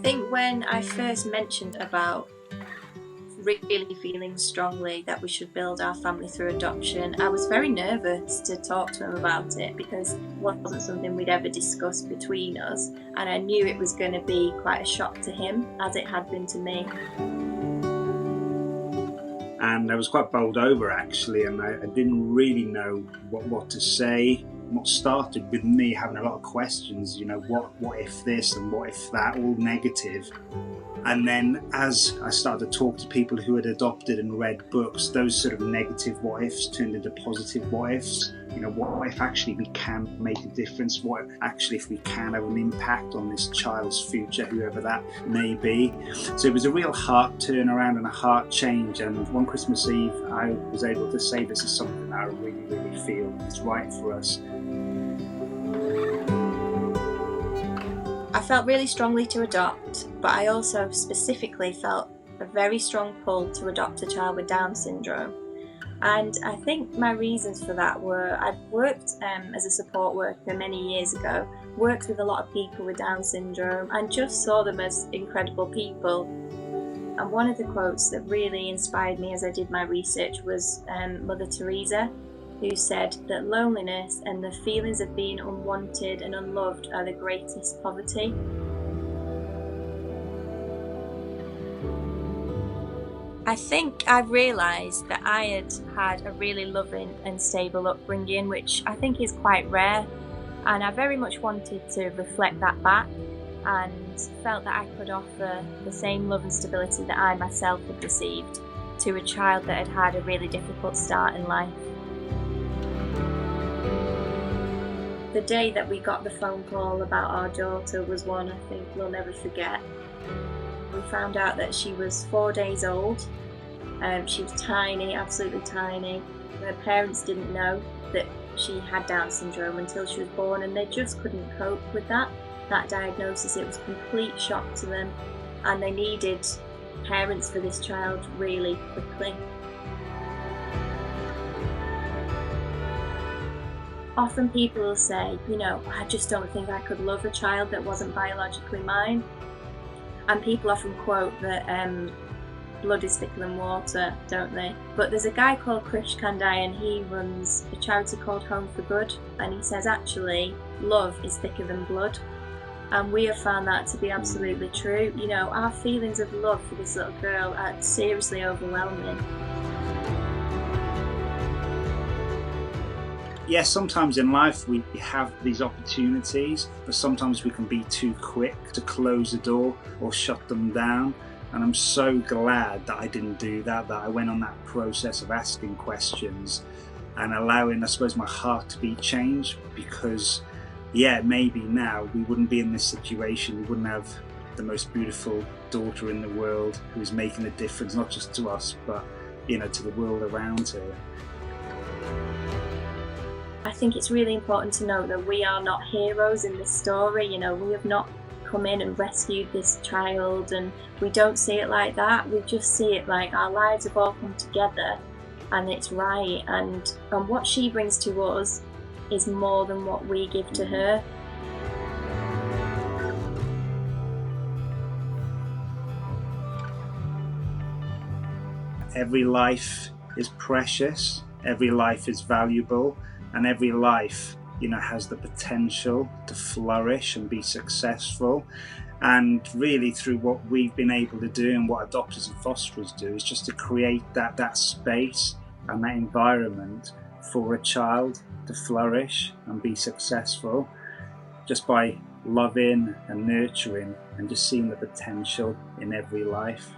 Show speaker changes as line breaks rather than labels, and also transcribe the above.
think when I first mentioned about really feeling strongly that we should build our family through adoption, I was very nervous to talk to him about it because it wasn't something we'd ever discussed between us, and I knew it was going to be quite a shock to him, as it had been to me.
And I was quite bowled over actually, and I didn't really know what to say. What started with me having a lot of questions, what if this and what if that, all negative. And then as I started to talk to people who had adopted and read books, those sort of negative what ifs turned into positive what ifs. What if actually we can make a difference? What actually if we can have an impact on this child's future, whoever that may be? So it was a real heart turnaround and a heart change. And one Christmas Eve, I was able to say this is something that I really, really feel is right for us.
I felt really strongly to adopt, but I also specifically felt a very strong pull to adopt a child with Down syndrome. And I think my reasons for that were I'd worked as a support worker many years ago, worked with a lot of people with Down syndrome and just saw them as incredible people. And one of the quotes that really inspired me as I did my research was Mother Teresa, who said that loneliness and the feelings of being unwanted and unloved are the greatest poverty. I think I realised that I had a really loving and stable upbringing, which I think is quite rare, and I very much wanted to reflect that back and felt that I could offer the same love and stability that I myself had received to a child that had had a really difficult start in life. The day that we got the phone call about our daughter was one I think we'll never forget. We found out that she was 4 days old. She was tiny, absolutely tiny. Her parents didn't know that she had Down syndrome until she was born, and they just couldn't cope with that diagnosis. It was a complete shock to them, and they needed parents for this child really quickly. Often people will say, I just don't think I could love a child that wasn't biologically mine. And people often quote that blood is thicker than water, don't they? But there's a guy called Krish Kandai, and he runs a charity called Home for Good, and he says actually love is thicker than blood. And we have found that to be absolutely true. Our feelings of love for this little girl are seriously overwhelming.
Yes, sometimes in life we have these opportunities, but sometimes we can be too quick to close the door or shut them down. And I'm so glad that I didn't do that I went on that process of asking questions and allowing, I suppose, my heart to be changed, because maybe now we wouldn't be in this situation. We wouldn't have the most beautiful daughter in the world who's making a difference, not just to us, but to the world around her.
I think it's really important to note that we are not heroes in this story. We have not come in and rescued this child, and we don't see it like that. We just see it like our lives have all come together and it's right, and what she brings to us is more than what we give to her.
Every life is precious, every life is valuable, and every life has the potential to flourish and be successful. And really, through what we've been able to do and what adopters and fosterers do, is just to create that space and that environment for a child to flourish and be successful, just by loving and nurturing and just seeing the potential in every life.